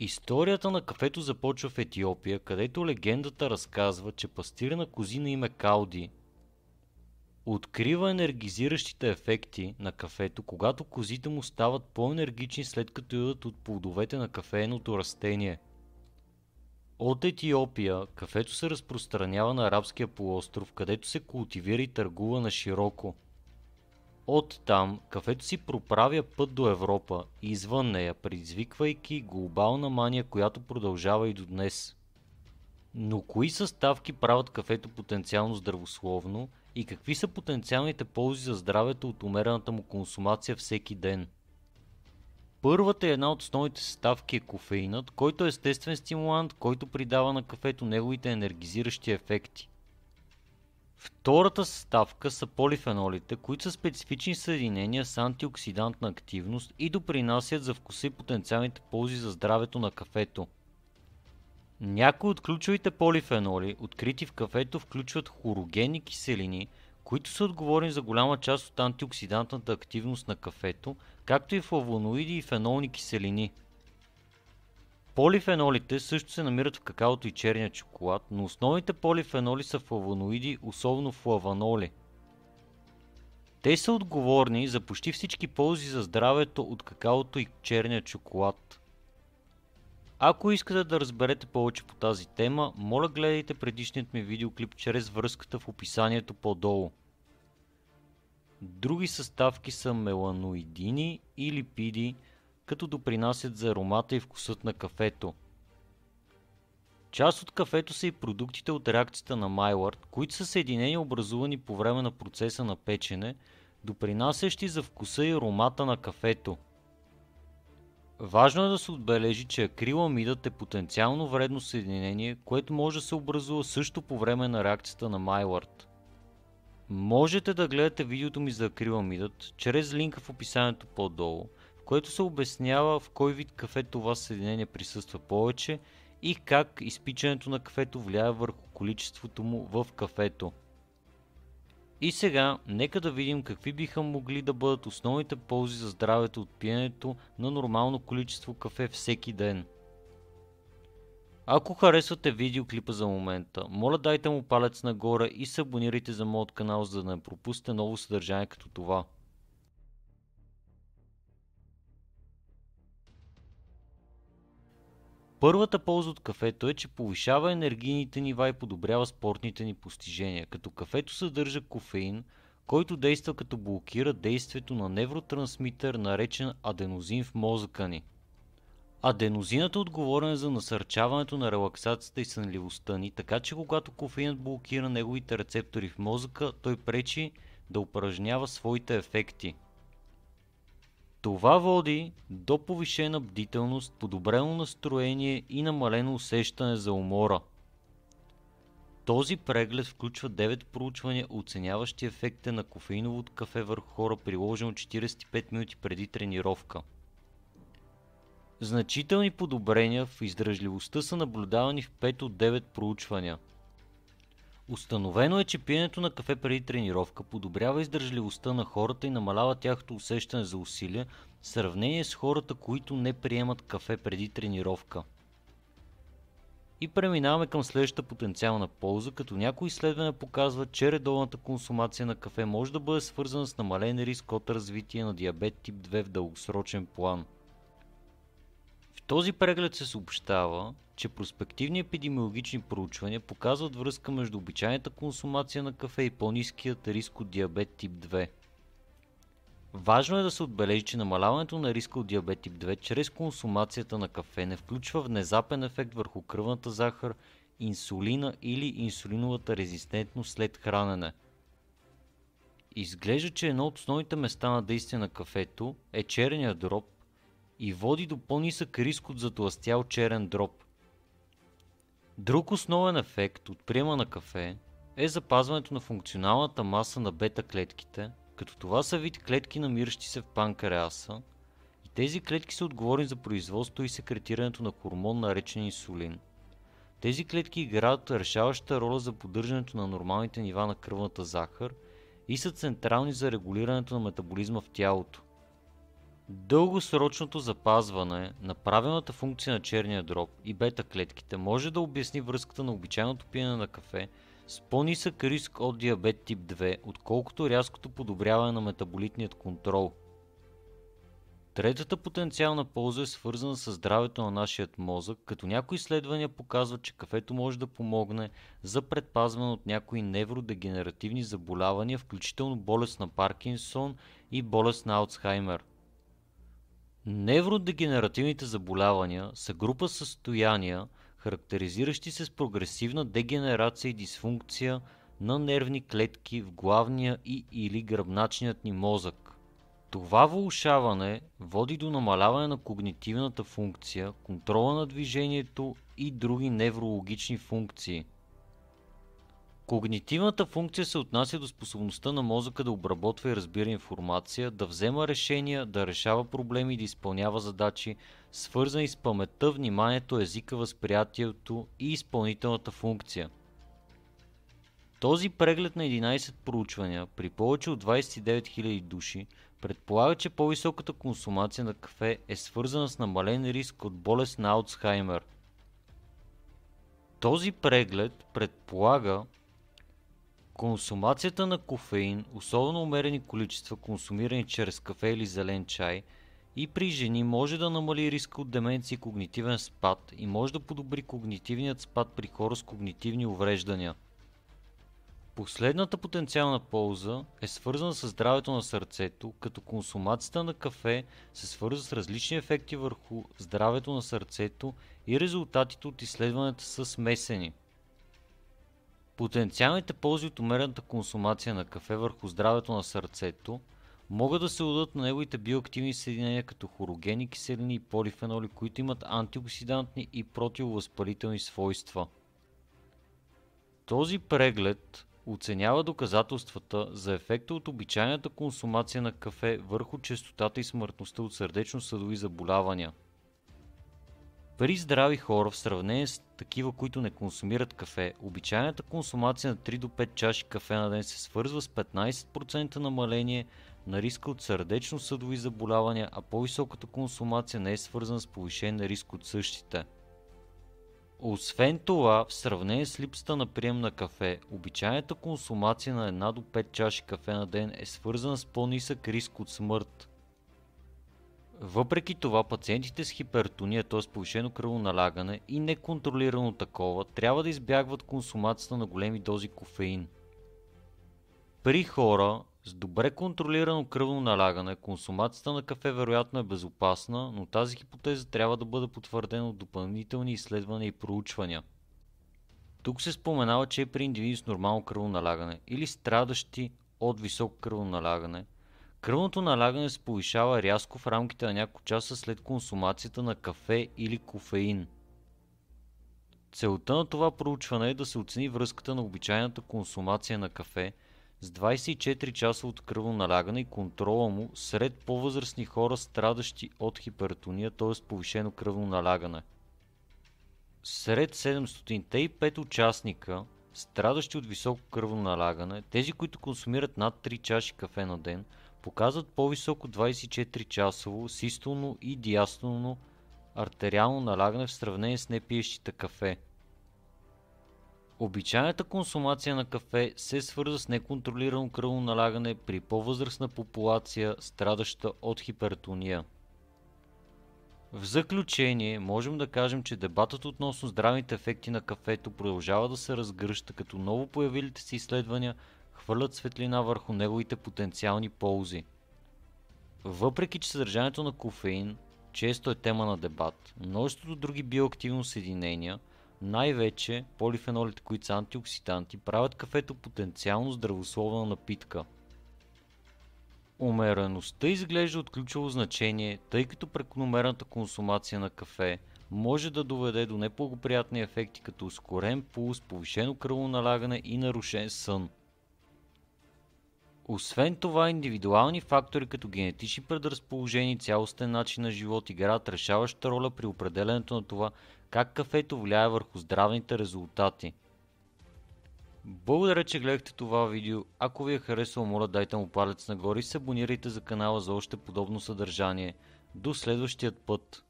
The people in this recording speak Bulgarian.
Историята на кафето започва в Етиопия, където легендата разказва, че пастир на кози на име Кауди открива енергизиращите ефекти на кафето, когато козите му стават по-енергични след като ядат от плодовете на кафееното растение. От Етиопия кафето се разпространява на Арабския полуостров, където се култивира и търгува на широко. Оттам кафето си проправя път до Европа и извън нея, предизвиквайки глобална мания, която продължава и до днес. Но кои съставки правят кафето потенциално здравословно и какви са потенциалните ползи за здравето от умерената му консумация всеки ден? Първата и една от основните съставки е кофеинът, който е естествен стимулант, който придава на кафето неговите енергизиращи ефекти. Втората съставка са полифенолите, които са специфични съединения с антиоксидантна активност и допринасят за вкуса и потенциалните ползи за здравето на кафето. Някои от ключовите полифеноли, открити в кафето, включват хлорогенни киселини, които са отговорни за голяма част от антиоксидантната активност на кафето, както и флавоноиди и фенолни киселини. Полифенолите също се намират в какаото и черния чоколад, но основните полифеноли са флавоноиди, особено флаваноли. Те са отговорни за почти всички ползи за здравето от какаото и черния чоколад. Ако искате да разберете повече по тази тема, моля гледайте предишният ми видеоклип чрез връзката в описанието по-долу. Други съставки са меланоидини и липиди, като допринасят за аромата и вкусът на кафето. Част от кафето са и продуктите от реакцията на Майлърд, които са съединения, образувани по време на процеса на печене, допринасящи за вкуса и аромата на кафето. Важно е да се отбележи, че акриламидът е потенциално вредно съединение, което може да се образува също по време на реакцията на Майлърд. Можете да гледате видеото ми за акриламидът чрез линка в описанието по-долу, в което се обяснява в кой вид кафе това съединение присъства повече и как изпичането на кафето влияе върху количеството му в кафето. И сега, нека да видим какви биха могли да бъдат основните ползи за здравето от пиенето на нормално количество кафе всеки ден. Ако харесвате видеоклипа за момента, моля дайте му палец нагоре и се абонирайте за моят канал, за да не пропуснете ново съдържание като това. Първата полза от кафето е, че повишава енергийните нива и подобрява спортните ни постижения, като кафето съдържа кофеин, който действа като блокира действието на невротрансмитер, наречен аденозин в мозъка ни. Аденозинът е отговорен за насърчаването на релаксацията и сънливостта ни, така че когато кофеинът блокира неговите рецептори в мозъка, той пречи да упражнява своите ефекти. Това води до повишена бдителност, подобрено настроение и намалено усещане за умора. Този преглед включва 9 проучвания, оценяващи ефекта на кофеиновото кафе върху хора, приложено 45 минути преди тренировка. Значителни подобрения в издръжливостта са наблюдавани в 5 от 9 проучвания. Установено е, че пиенето на кафе преди тренировка подобрява издържливостта на хората и намалява тяхното усещане за усилие в сравнение с хората, които не приемат кафе преди тренировка. И преминаваме към следващата потенциална полза, като някои изследвания показват, че редовната консумация на кафе може да бъде свързана с намален риск от развитие на диабет тип 2 в дългосрочен план. В този преглед се съобщава, че проспективни епидемиологични проучвания показват връзка между обичайната консумация на кафе и по-ниският риск от диабет тип 2. Важно е да се отбележи, че намаляването на риска от диабет тип 2 чрез консумацията на кафе не включва внезапен ефект върху кръвната захар, инсулина или инсулиновата резистентност след хранене. Изглежда, че едно от основните места на действие на кафето е черния дроб и води до по-нисък риск от затлъстял черен дроб. Друг основен ефект от приема на кафе е запазването на функционалната маса на бета клетките, като това са вид клетки, намиращи се в панкреаса, и тези клетки са отговорни за производството и секретирането на хормон, наречен инсулин. Тези клетки играят решаваща роля за поддържането на нормалните нива на кръвната захар и са централни за регулирането на метаболизма в тялото. Дългосрочното запазване на правилната функция на черния дроб и бета клетките може да обясни връзката на обичайното пиене на кафе с по-нисък риск от диабет тип 2, отколкото рязкото подобряване на метаболитният контрол. Третата потенциална полза е свързана с здравето на нашия мозък, като някои изследвания показват, че кафето може да помогне за предпазване от някои невродегенеративни заболявания, включително болест на Паркинсон и болест на Алцхаймер. Невродегенеративните заболявания са група състояния, характеризиращи се с прогресивна дегенерация и дисфункция на нервни клетки в главния и или гръбначният ни мозък. Това влошаване води до намаляване на когнитивната функция, контрола на движението и други неврологични функции. Когнитивната функция се отнася до способността на мозъка да обработва и разбира информация, да взема решения, да решава проблеми и да изпълнява задачи, свързани с паметта, вниманието, езика, възприятието и изпълнителната функция. Този преглед на 11 проучвания при повече от 29 000 души предполага, че по-високата консумация на кафе е свързана с намален риск от болест на Алцхаймер. Този преглед предполага консумацията на кофеин, особено умерени количества, консумирани чрез кафе или зелен чай, и при жени може да намали риска от деменция и когнитивен спад и може да подобри когнитивният спад при хора с когнитивни увреждания. Последната потенциална полза е свързана с здравето на сърцето, като консумацията на кафе се свързва с различни ефекти върху здравето на сърцето и резултатите от изследванията са смесени. Потенциалните ползи от умерената консумация на кафе върху здравето на сърцето могат да се дадат на неговите биоактивни съединения като хорогенни киселини и полифеноли, които имат антиоксидантни и противовъзпалителни свойства. Този преглед оценява доказателствата за ефекта от обичайната консумация на кафе върху честотата и смъртността от сърдечно-съдови заболявания. При здрави хора, в сравнение с такива, които не консумират кафе, обичайната консумация на 3 до 5 чаши кафе на ден се свързва с 15% намаление на риска от сърдечно-съдови заболявания, а по-високата консумация не е свързана с повишен риск от същите. Освен това, в сравнение с липсата на прием на кафе, обичайната консумация на 1 до 5 чаши кафе на ден е свързана с по-нисък риск от смърт. Въпреки това, пациентите с хипертония, т.е. повишено кръвоналягане и неконтролирано такова, трябва да избягват консумацията на големи дози кофеин. При хора с добре контролирано кръвно налягане, консумацията на кафе вероятно е безопасна, но тази хипотеза трябва да бъде потвърдена от допълнителни изследвания и проучвания. Тук се споменава, че при индивиди с нормално кръвно налягане или страдащи от високо кръвно налягане, кръвното налягане се повишава рязко в рамките на няколко часа след консумацията на кафе или кофеин. Целта на това проучване е да се оцени връзката на обичайната консумация на кафе с 24-часовото кръвно налягане и контрола му сред по-възрастни хора, страдащи от хипертония, т.е. повишено кръвно налягане. Сред 705 участника, страдащи от високо кръвно налягане, тези, които консумират над 3 чаши кафе на ден, показват по-високо 24-часово систолно и диастолно артериално налягане в сравнение с непиещите кафе. Обичайната консумация на кафе се свързва с неконтролирано кръвно налягане при по-възрастна популация, страдаща от хипертония. В заключение, можем да кажем, че дебатът относно здравните ефекти на кафето продължава да се разгръща, като ново появилите се изследвания хвърлят светлина върху неговите потенциални ползи. Въпреки че съдържанието на кофеин често е тема на дебат, множеството други биоактивни съединения, най-вече полифенолите, които са антиоксиданти, правят кафето потенциално здравословна напитка. Умереността изглежда от ключово значение, тъй като прекомерната консумация на кафе може да доведе до неблагоприятни ефекти като ускорен пулс, повишено кръвно налягане и нарушен сън. Освен това, индивидуални фактори като генетични предразположения и цялостен начин на живот играят решаваща роля при определенето на това как кафето влияе върху здравните резултати. Благодаря, че гледахте това видео. Ако ви е харесало, моля дайте му палец нагоре и се абонирайте за канала за още подобно съдържание. До следващия път!